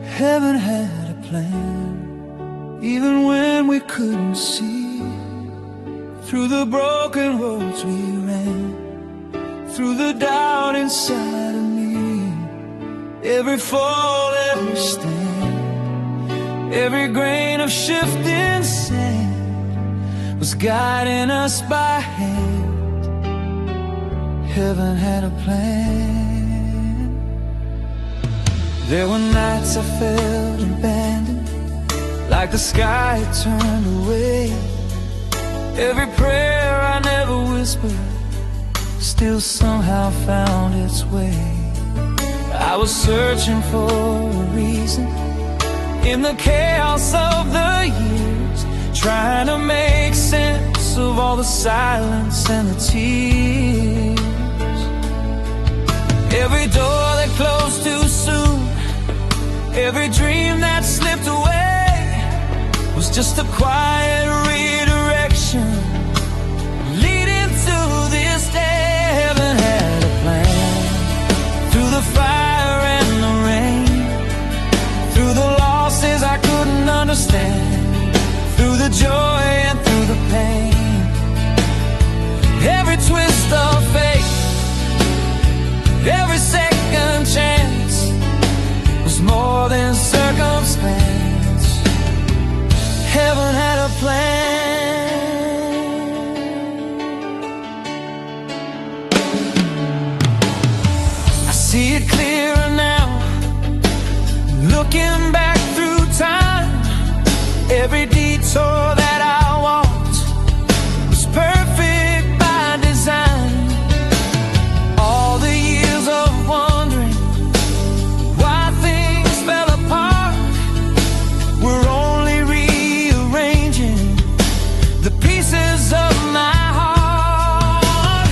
Heaven had a plan, even when we couldn't see. Through the broken roads we ran, through the doubt inside of me. Every fall, every stand, every grain of shifting sand was guiding us by hand. Heaven had a plan. There were nights I felt abandoned, like the sky had turned away. Every prayer I never whispered still somehow found its way. I was searching for a reason in the chaos of the years, trying to make sense of all the silence and the tears. Every door that closed too soon, every dream that slipped away, was just a quiet redirection leading to this day. Heaven had a plan. Through the fire and the rain, through the losses I couldn't understand, through the joy and through the pain, every twist of fate, every second chance was more than circumstance. Heaven had a plan. I see it clearer now, looking back through time. Every detour that I walked was perfect by design. All the years of wondering why things fell apart were only rearranging the pieces of my heart.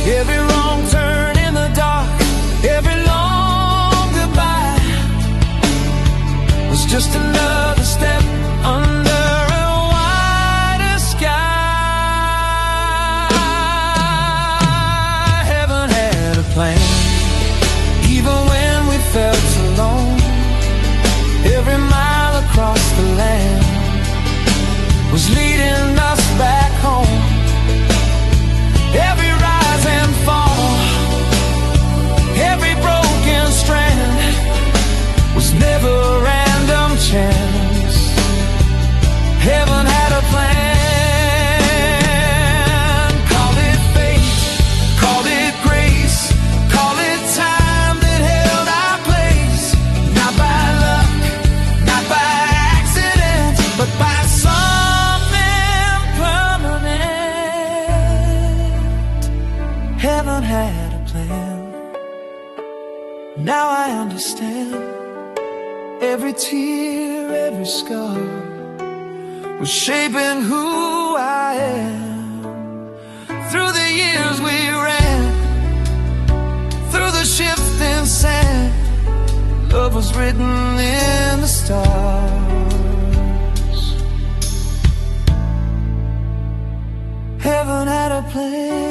Every wrong turn in the dark, every long goodbye was just another step under a wider sky. Heaven had a plan, even when we felt alone. Every mile across the land was leading us back home. Every rise and fall, every broken strand was never random chance. Heaven had a plan. Call it fate, call it grace, call it time that held our place. Not by luck, not by accident, but by something permanent. Heaven had a plan. Now I understand. Every tear, every scar was shaping who I am. Through the years we ran, through the shifting sand, love was written in the stars. Heaven had a plan.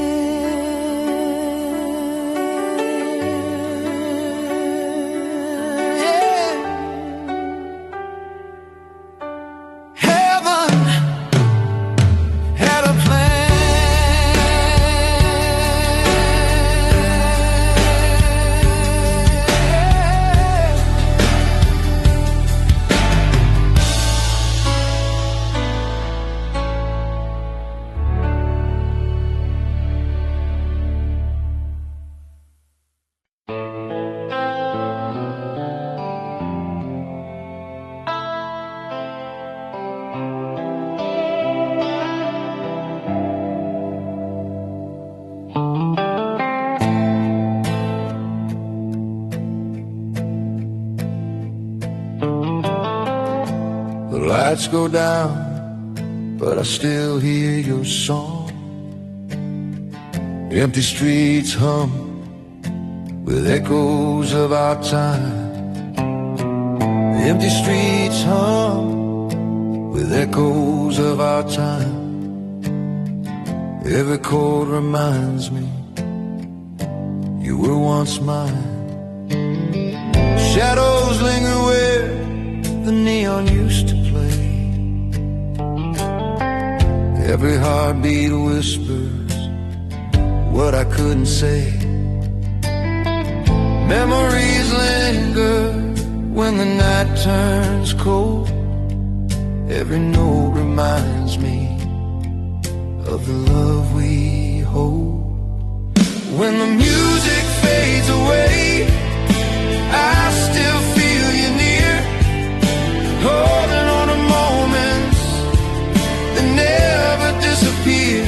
The lights go down, but I still hear your song. Empty streets hum with echoes of our time. Empty streets hum with echoes of our time. Every chord reminds me you were once mine. Shadows linger where every heartbeat whispers what I couldn't say. Memories linger when the night turns cold. Every note reminds me of the love we hold. When the music fades away, I still feel you near, holding on to moments that never disappear.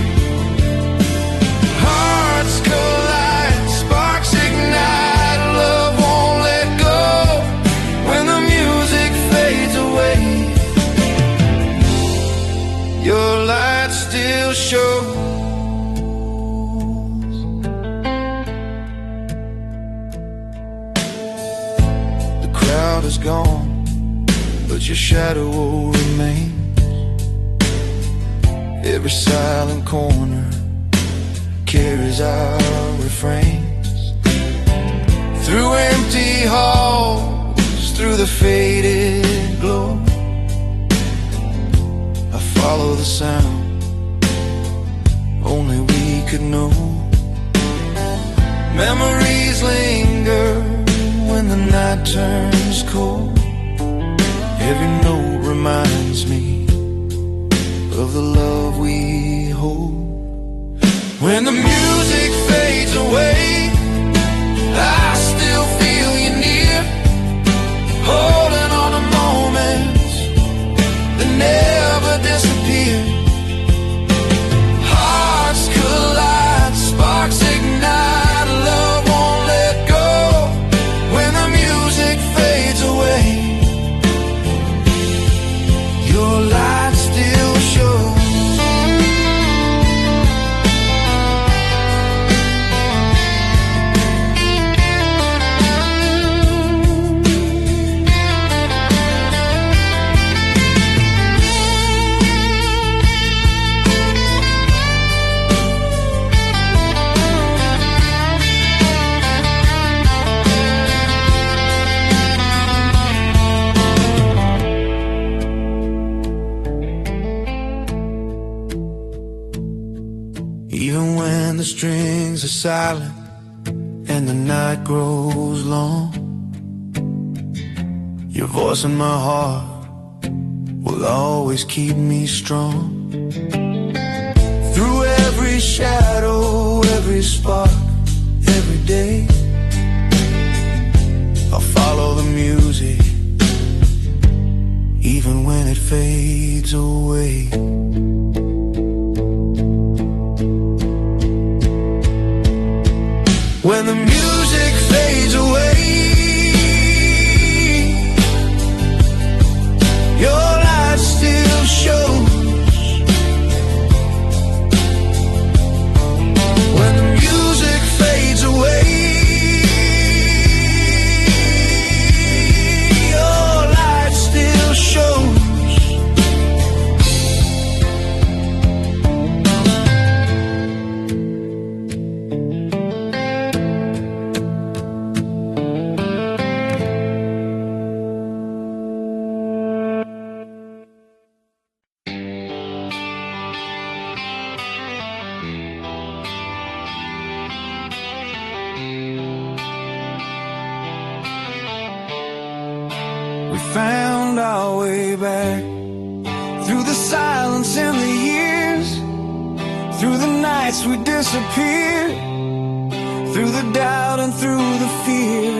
Hearts collide, sparks ignite, love won't let go. When the music fades away, your light still shows. The crowd is gone, but your shadow remains. Every silent corner carries our refrains. Through empty halls, through the faded glow, I follow the sound only we could know. Memories linger when the night turns cold. Every note reminds me of the love we hold. When the music fades away, I still feel you near, holding on to moments that never disappear. Hearts collide, sparks ignite, love won't let go. When the music fades away, your light still shows. Even when the strings are silent and the night grows long, your voice in my heart will always keep me strong. Through every shadow, every spark, every day, I'll follow the music, even when it fades away. When the music fades away, your light still shows. When the music fades away, your light still shows. We found our way back through the silence and the years, through the nights we disappeared, through the doubt and through the fear.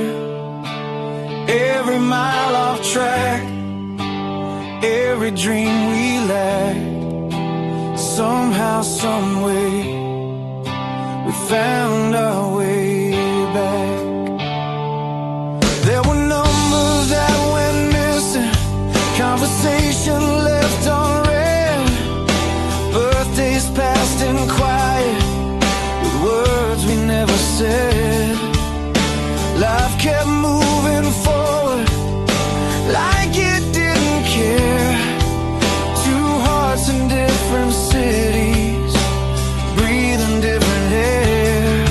Every mile off track, every dream we lacked, somehow, someway, we found our way back. There were numbers that went missing, conversation left unread, birthdays passed in quiet with words we never said. Life kept moving forward like it didn't care. Two hearts in different cities, breathing different air.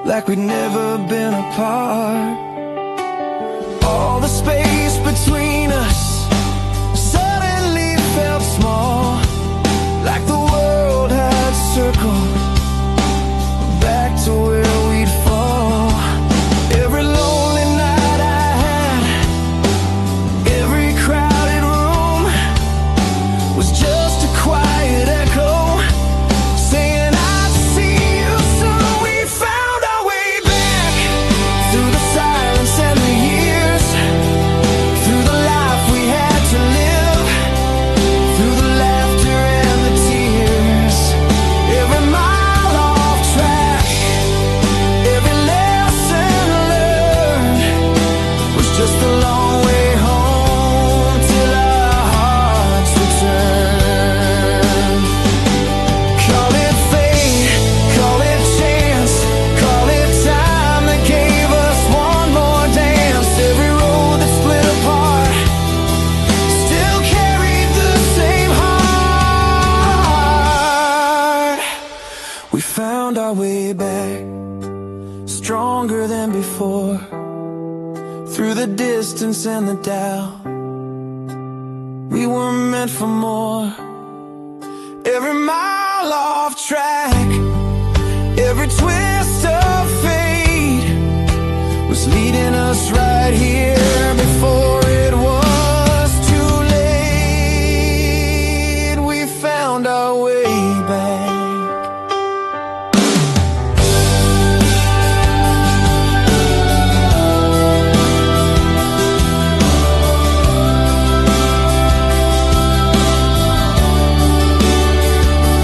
like we'd never been apart. All the space between us suddenly felt small, like the world had circled back to where we'd fall. Every lonely night I had, every crowded room was just a quiet echo saying I'd see you soon. We found our way back through the silence and the years, through the life we had to live, through the laughter and the tears. Every mile off track, every lesson learned was just a long way home till our hearts returned. Call it fate, call it chance, call it time that gave us one more dance. Every road that split apart still carried the same heart. We found our way back, stronger than before, through the distance and the doubt. We were meant for more. Every mile off track, every twist of fate was leading us right here before it was too late. We found our way back.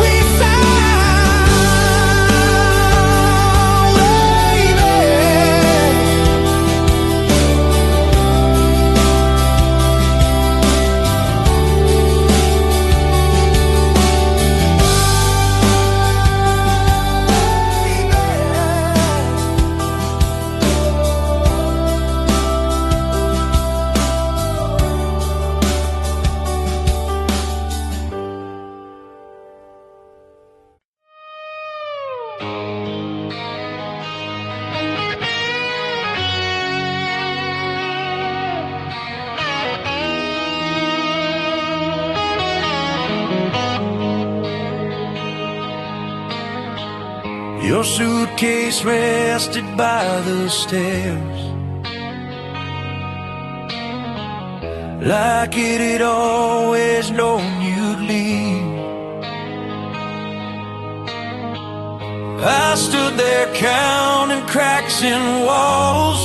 We found way back. Your suitcase rested by the stairs, like it had always known you'd leave. I stood there counting cracks in walls,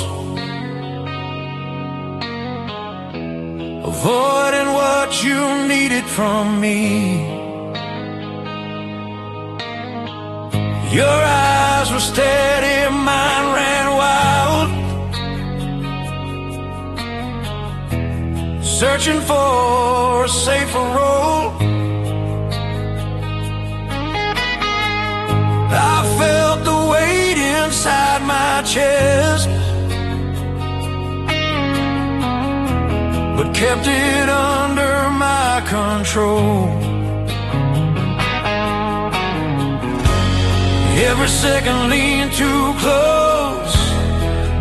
avoiding what you needed from me. Your eyes were steady, mine ran wild, searching for a safer road. I felt the weight inside my chest, but kept it under my control. Every second leaned too close,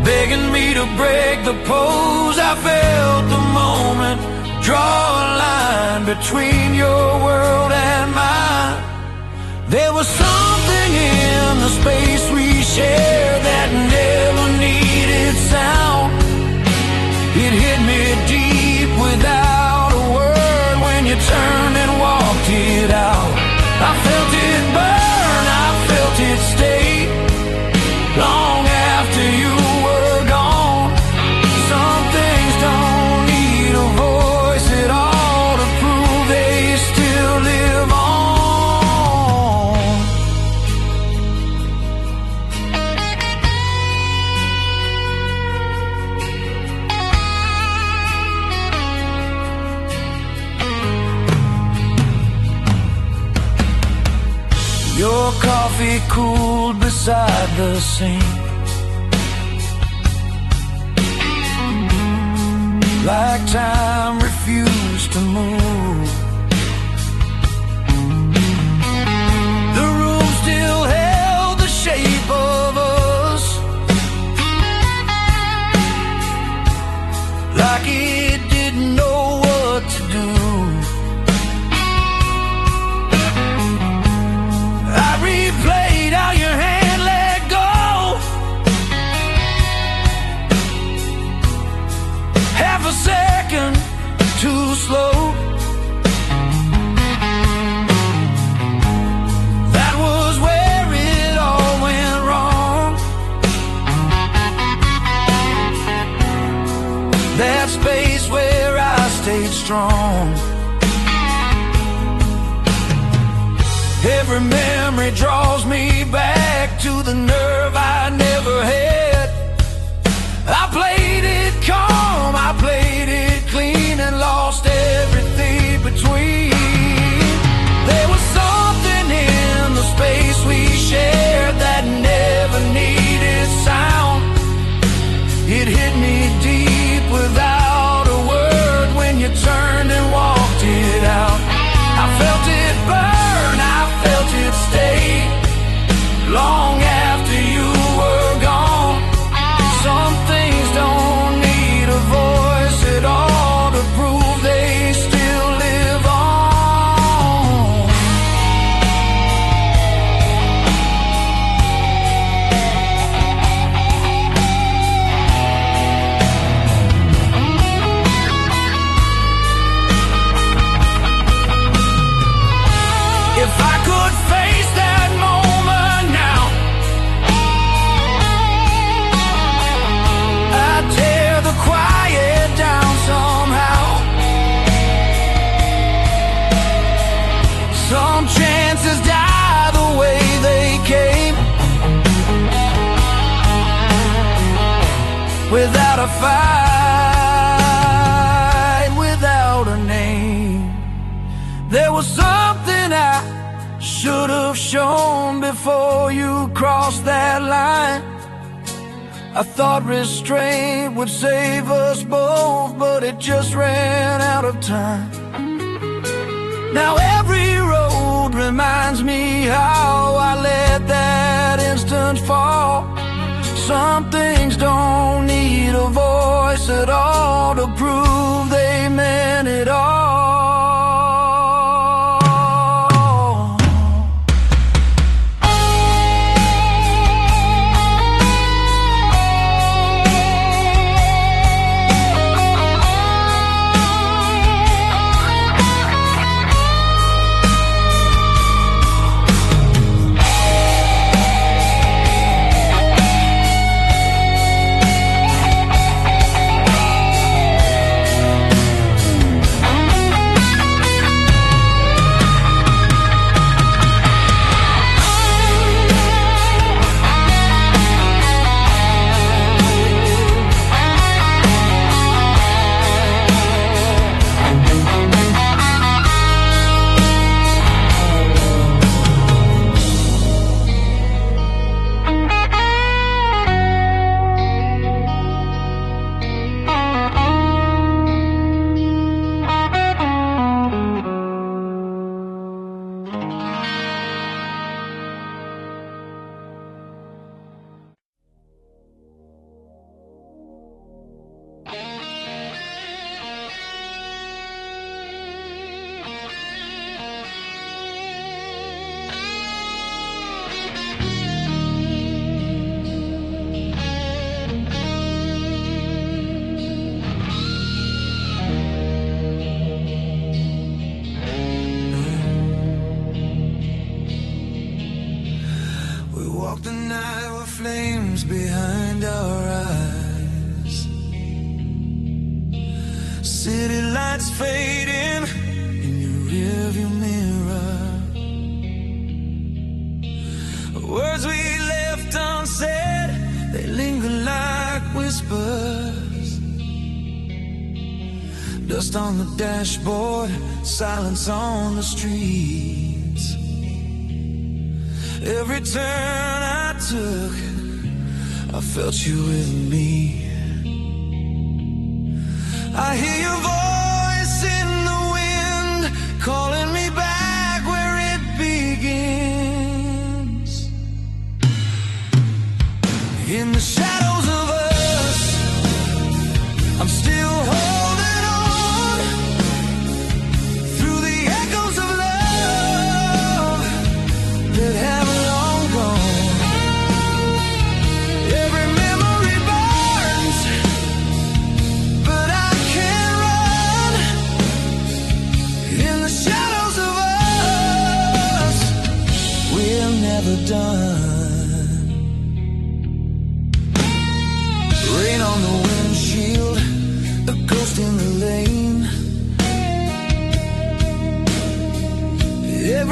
begging me to break the pose. I felt the moment draw a line between your world and mine. There was something in the space we shared that never needed sound. It hit me deep without a word when you turned and walked it out. I felt it burn, I felt it stay, long after you were gone. Some things don't need a voice at all to prove they still live on. Your coffee cooled beside the sink, like time refused to move. The room still held the shape of us, strong. Every memory draws me back to the nerve I never had. I played it calm, I played it clean, and lost everything between. There was something in the space we shared that never needed sound. It hit me deep without a word when you turned and walked it out. I felt it burn, I felt it stay long after you were gone. Some things don't need a voice at all to prove they still live on. If I could face that moment now, I'd tear the quiet down somehow. Some chances die the way they came, without a fight, without a name. There was something I should have shown before you crossed that line. I thought restraint would save us both, but it just ran out of time. Now every road reminds me how I let that instant fall. Some things don't need a voice at all to prove they meant it all. Flames behind our eyes, city lights fading in your rearview mirror. Words we left unsaid, they linger like whispers. Dust on the dashboard, silence on the streets. Every turn I took, I felt you with me. I hear your voice in the wind, calling me back where it begins. In the shadows of us, I'm still holding on through the echoes of love that have long gone. Every memory burns, but I can't run. In the shadows of us, we're never done. Rain on the windshield, a ghost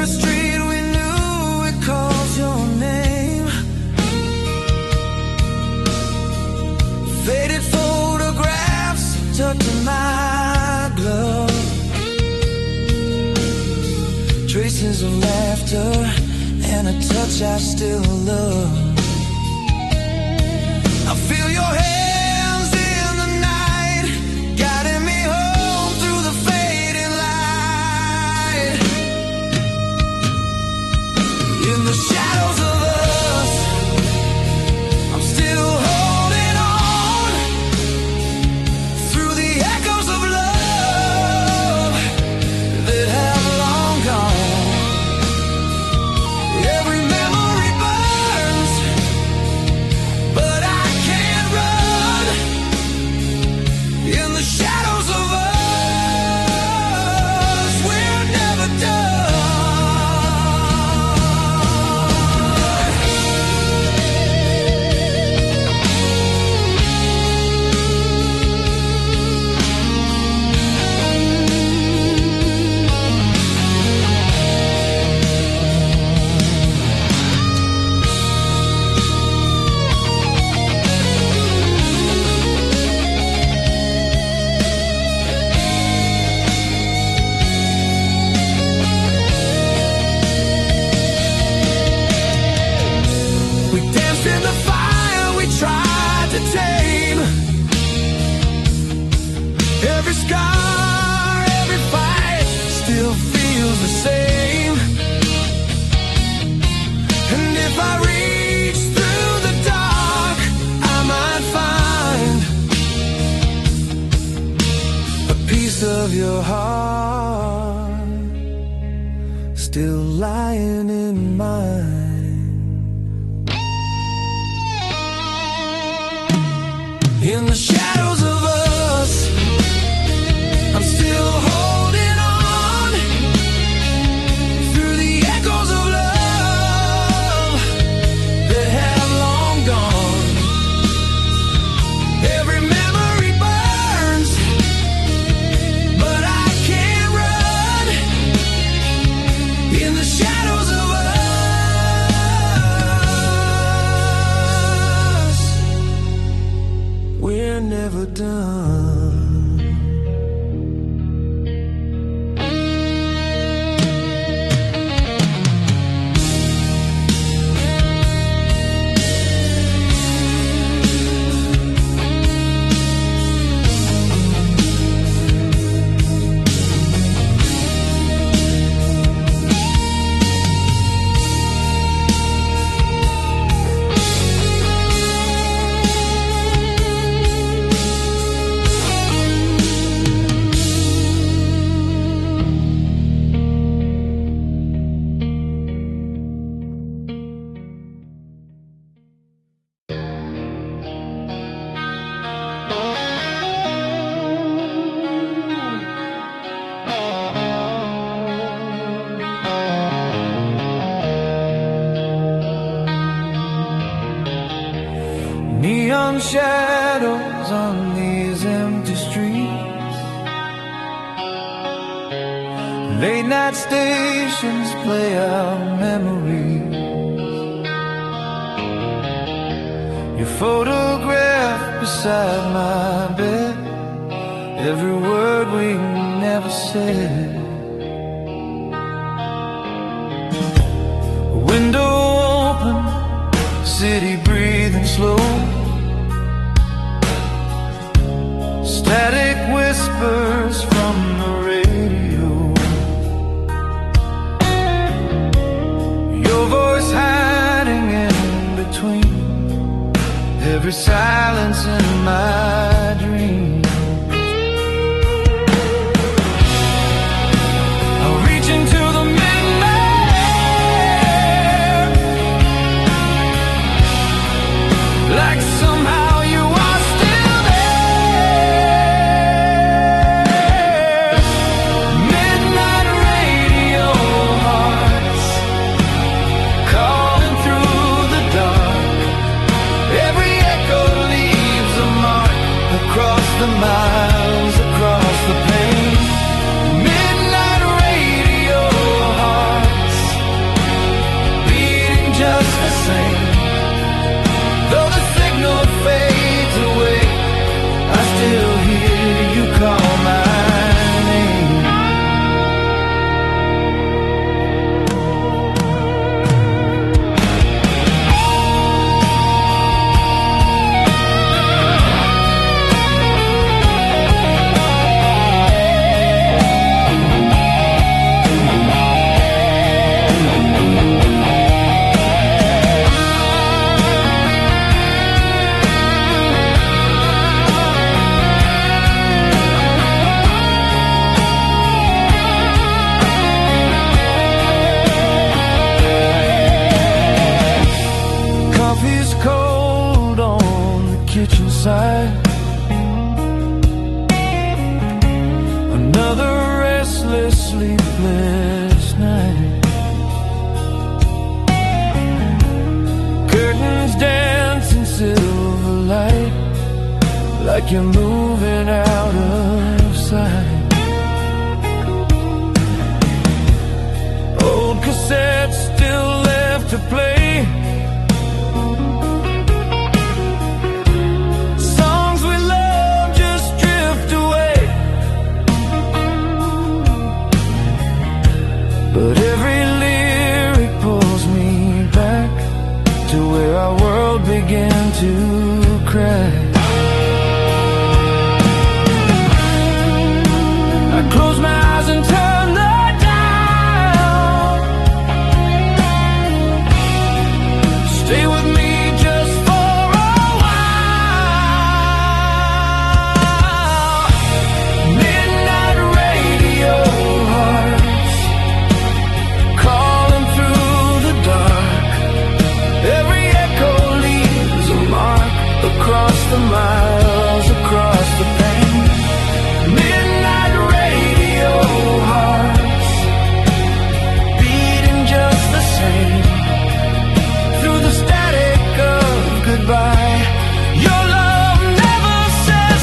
every street we knew, it calls your name. Faded photographs tucked in my glove, traces of laughter and a touch I still love. I feel your hands in the night, guiding me home through the fading light. In the shadows of us, I'm still holding on through the echoes of love that have long gone. Every memory burns, but I can't run. In the shadows of us, we're never done. We danced in the fire we tried to tame. Every scar, every fight still feels the same. And if I reach through the dark, I might find a piece of your heart still lying in mine. In the shadows of us, I'm still holding on through the echoes of love that have long gone. Every memory burns, but I can't run. In the shadows of us, we're never done. Neon shadows on these empty streets, late night stations play out memories. Your photograph beside my bed, every word we never said. Window open, city breathing slow, static whispers from the radio. Your voice hiding in between every silence in my dream. I'll reach into the midnight like somehow you are still there. Midnight radio hearts calling through the dark. Every echo leaves a mark across the miles, across the pain. Midnight radio hearts side. Another restless, sleepless night. Curtains dance in silver light, like you're moving out of sight. Old cassettes still left to play, songs we love just drift away. But every lyric pulls me back to where our world began to crack. I close my eyes and turn the dial. Stay with me just for a while. Midnight radio hearts calling through the dark. Every echo leaves a mark across the miles, across the pain. Midnight radio hearts beating just the same through the static of goodbye. Your love never says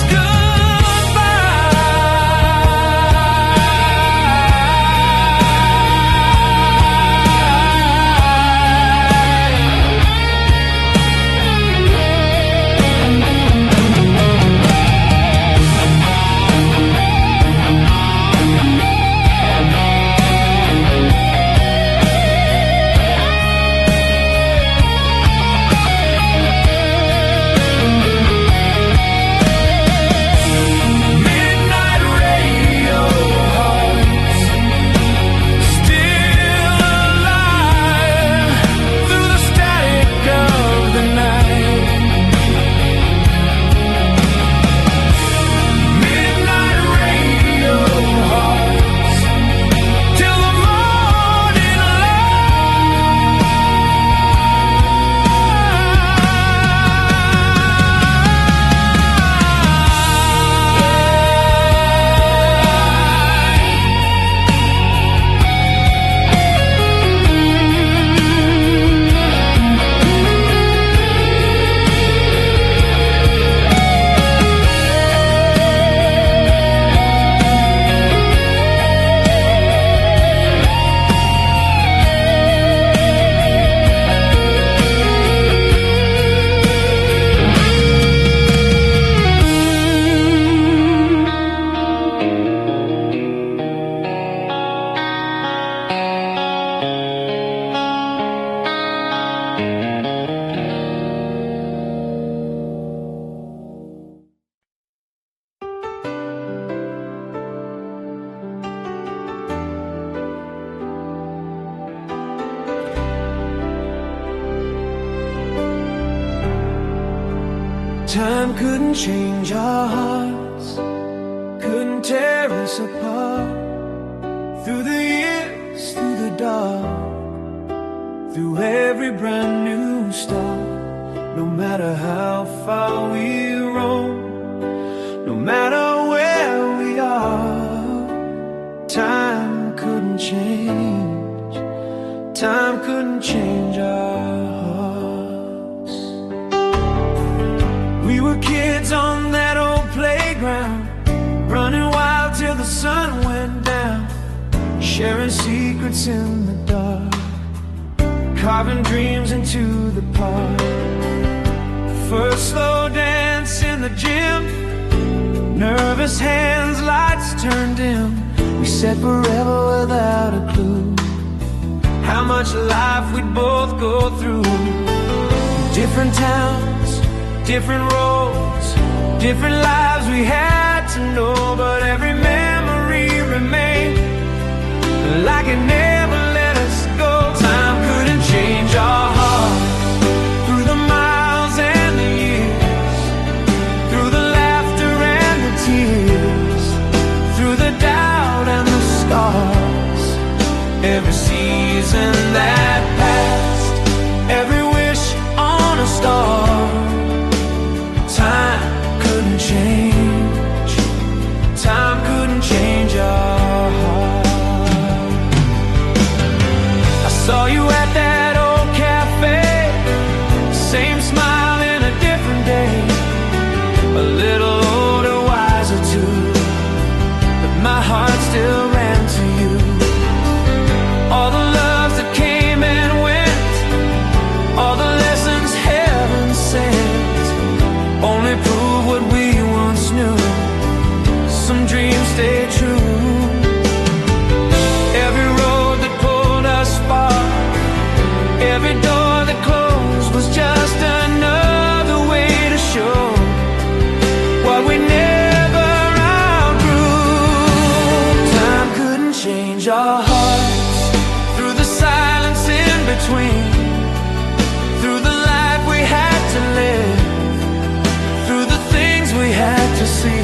Time couldn't change our hearts, couldn't tear us apart. Through the years, through the dark, through every brand new start. No matter how far we roam, no matter where we are, time couldn't change, time couldn't change our hearts. We were kids on that old playground, running wild till the sun went down, sharing secrets in the dark, carving dreams into the park. First slow dance in the gym, nervous hands, lights turned dim. We said forever without a clue how much life we'd both go through. Different towns, different roads, different lives we had to know, but every memory remained like it never let us go. Time couldn't change our hearts, through the miles and the years, through the laughter and the tears, through the doubt and the scars. Every season that passed, every wish on a star, time couldn't change. Time couldn't change our heart. I saw you at that old cafe, same smile in a different day, a little older, wiser too, but my heart still ran to you. All the loves that came and went, all the lessons heaven sent, only prove what we once knew. Some dreams stay true. Every road that pulled us far, every door that closed was just another way to show what we never outgrew. Time couldn't change our hearts, through the silence in between, through the life we had to live, through the things we had to see.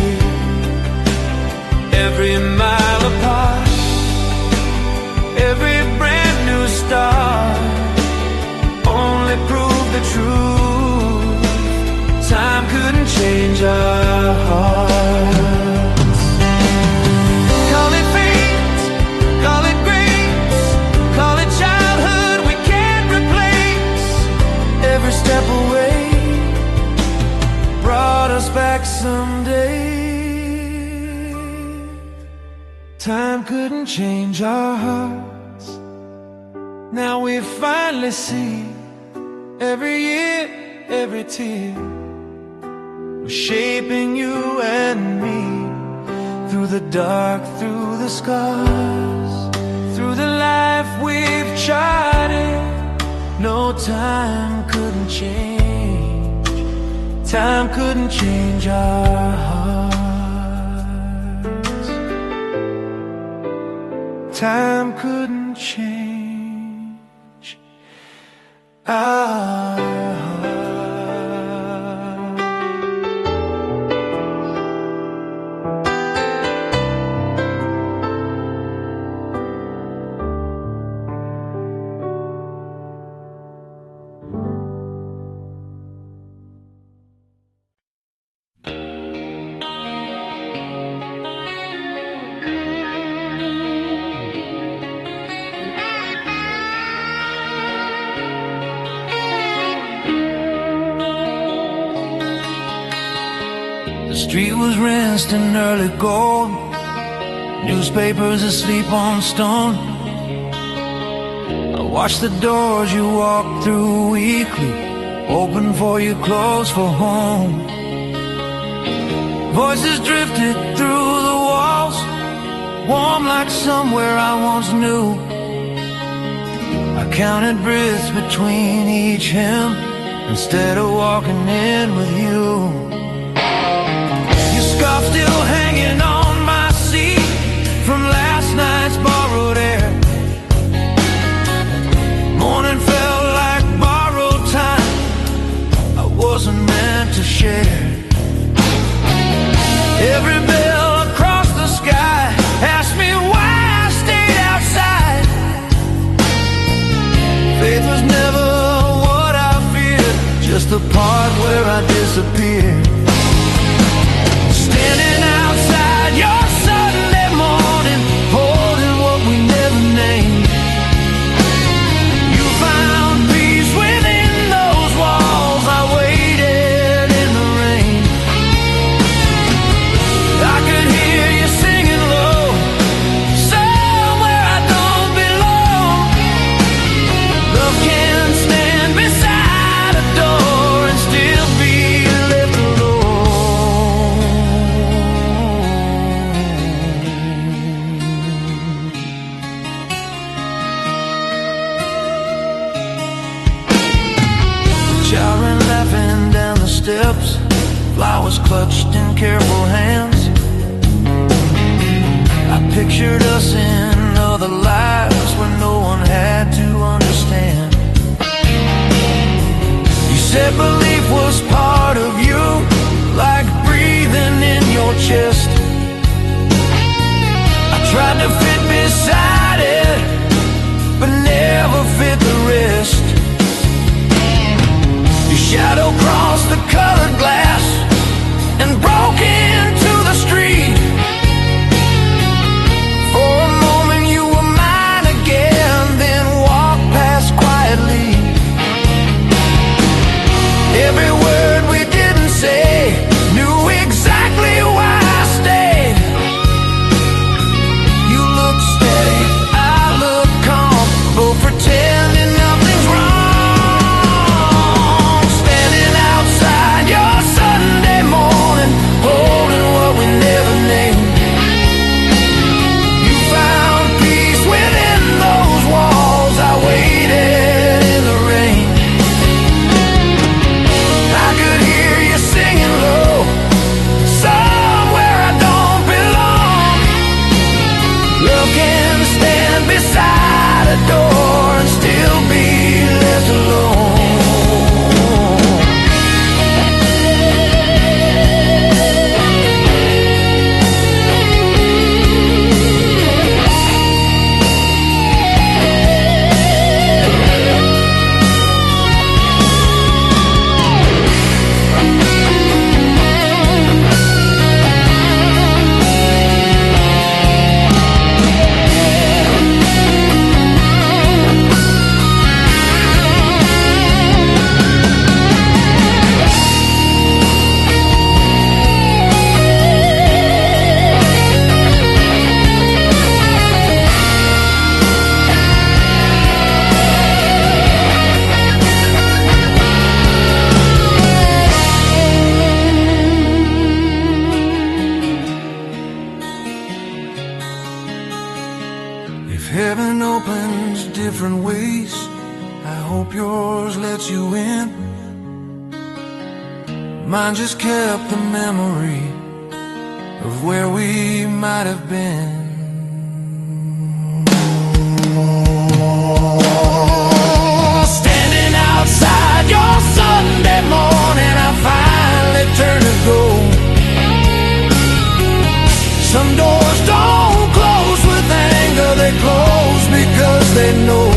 Every mile apart, every brand new start, only proved the truth. Time couldn't change our hearts. Call it fate, call it grace, call it childhood we can't replace. Every step away brought us back someday. Time couldn't change our hearts. Now we finally see every year, every tear was shaping you and me, through the dark, through the scars, through the life we've charted. No, time couldn't change. Time couldn't change our hearts. Time couldn't change our hearts. The street was rinsed in early gold, newspapers asleep on stone. I watched the doors you walked through weekly, open for you, closed for home. Voices drifted through the walls, warm like somewhere I once knew. I counted breaths between each hymn instead of walking in with you. Scarf still hanging on my seat from last night's borrowed air. Morning felt like borrowed time I wasn't meant to share. Every bell across the sky asked me why I stayed outside. Faith was never what I feared, just the part where I disappeared. Standing outside your Sunday morning, holding what we never named. You found peace within those walls. I waited in the rain. I could hear you singing low, somewhere I don't belong. Love can stand beside a door and still be left alone. different ways. I hope yours lets you in. Mine just kept the memory of where we might have been. Standing outside your Sunday morning, I finally turned to gold. Some doors don't close with anger, they close because they know.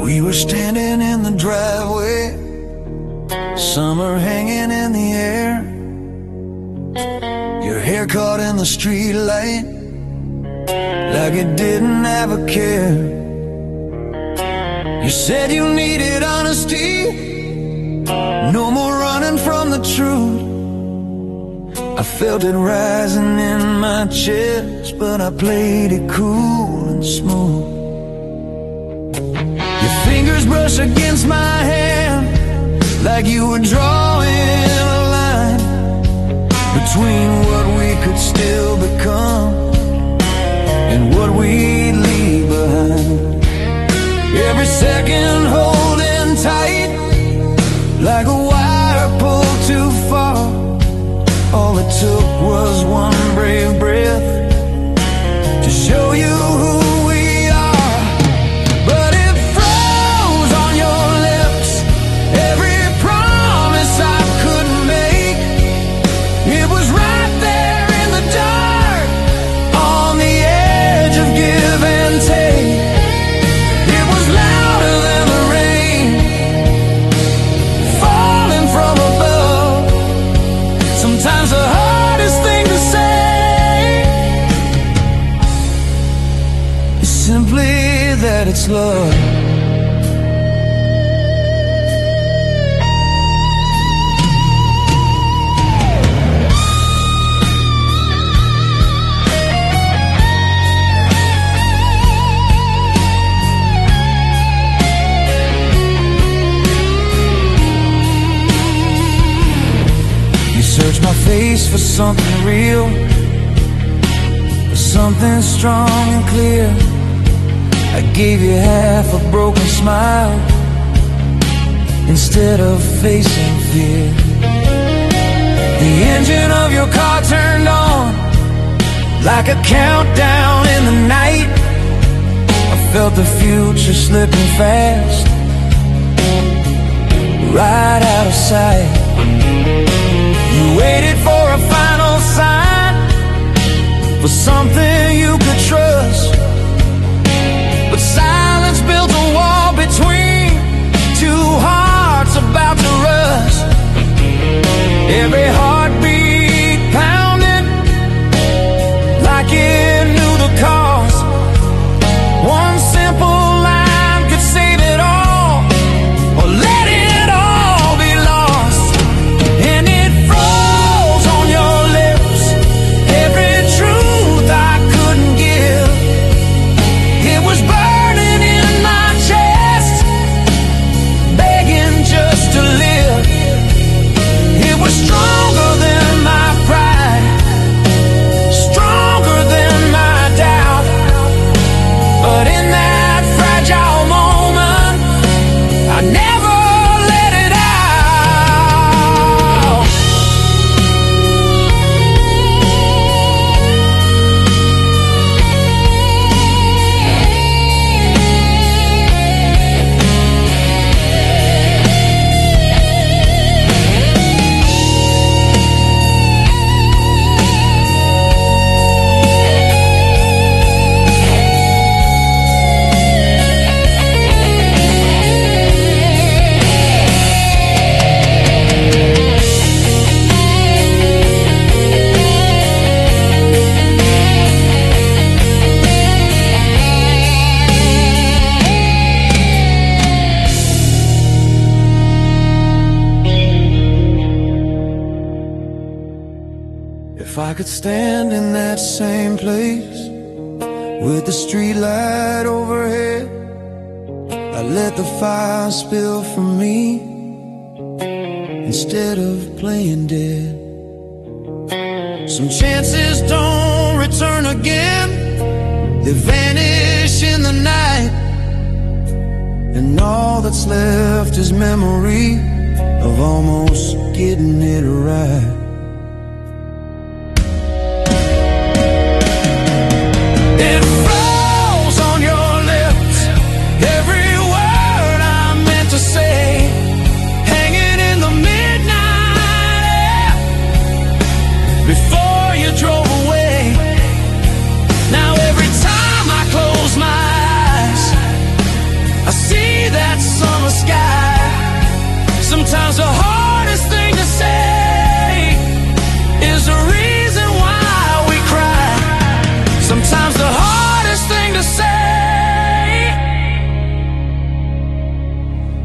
We were standing in the driveway, summer hanging in the air, your hair caught in the street light like it didn't have a care. You said you needed honesty, no more running from the truth. I felt it rising in my chest, but I played it cool and smooth. Your fingers brush against my hand like you were drawing a line between what we could still become and what we'd leave behind. Every second holding tight like a wire pulled too far. All it took was one brave breath to show you who we are. But it froze on your lips, every promise I couldn't make. It was right there in the dark, on the edge of give and take. It was louder than the rain, falling from above. Sometimes the hardest thing to say is simply that it's love. Search my face for something real, for something strong and clear. I gave you half a broken smile instead of facing fear. The engine of your car turned on like a countdown in the night. I felt the future slipping fast, right out of sight. You waited for a final sign, for something you could trust, but silence built a wall between two hearts about to rust. Every heartbeat pounded like it knew the cost. One simple line could save it all, or let it all be lost. And it froze on your lips, every truth I couldn't give. could stand in that same place with the streetlight overhead. I let the fire spill from me instead of playing dead. Some chances don't return again, they vanish in the night, and all that's left is memory of almost getting it right. It falls on your lips, every word I meant to say, hanging in the midnight air before you drove away. Now every time I close my eyes, I see that summer sky. Sometimes the hardest thing to say is the reason why we cry. Sometimes the hardest thing to say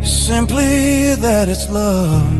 is simply that it's love.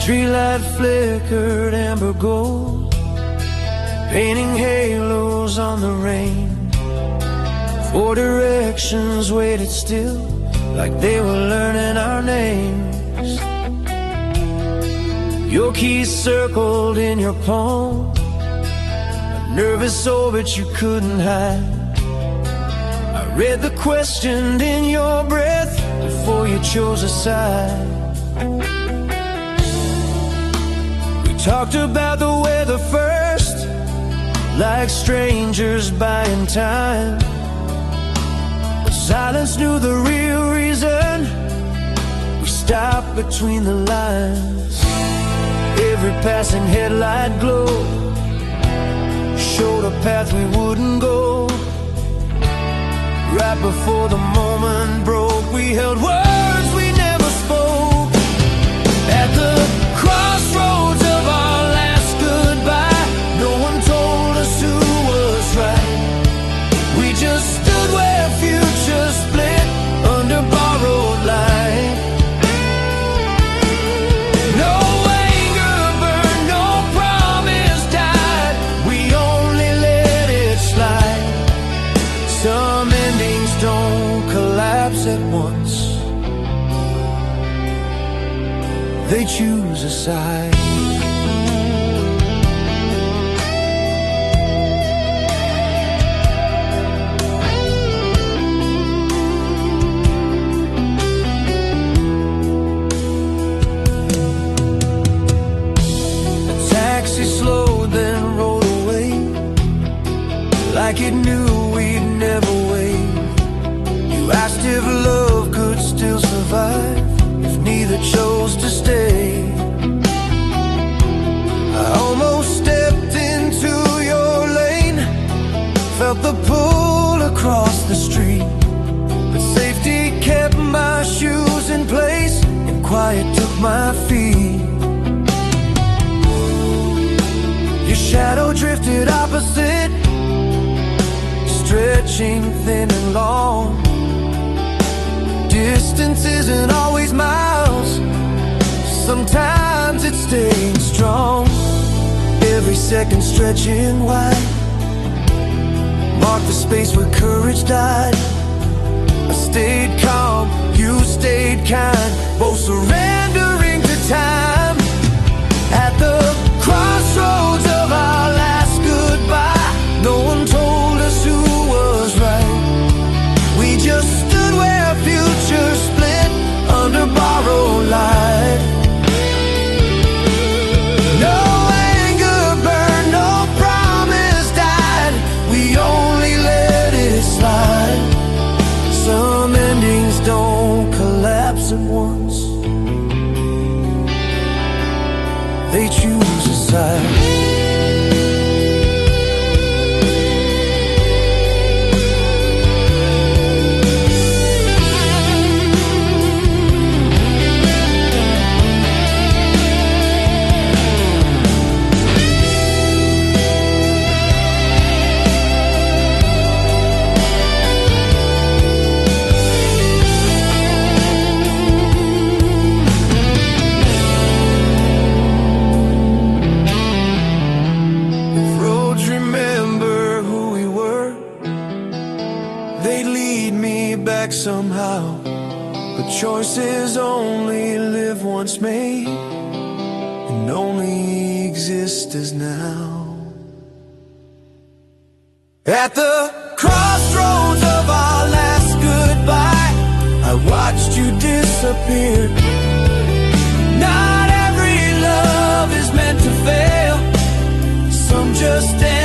Streetlight flickered amber gold, painting halos on the rain. Four directions waited still, like they were learning our names. Your keys circled in your palm, a nervous orbit you couldn't hide. I read the question in your breath before you chose a side. Talked about the weather first, like strangers buying time. But silence knew the real reason. We stopped between the lines. Every passing headlight glow showed a path we wouldn't go. Right before the moment broke, we held words we never spoke. At the crossroads of our last goodbye, no one told us who was right. We just stood where future split under borrowed light. No anger burned, no promise died, we only let it slide. Some endings don't collapse at once, they choose a side. The taxi slowed, then rolled away, like it knew we'd never wait. You asked if love could still survive, if neither chose to stay. I almost stepped into your lane, felt the pull across the street, but safety kept my shoes in place and quiet took my feet. Your shadow drifted opposite, stretching thin and long. Distance isn't always miles, sometimes it's staying strong. Every second stretching wide marked the space where courage died. I stayed calm, you stayed kind, both surrendering to time. At the crossroads They lead me back somehow, but choices only live once made, and only exist as now. At the crossroads of our last goodbye, I watched you disappear. Not every love is meant to fail. Some just end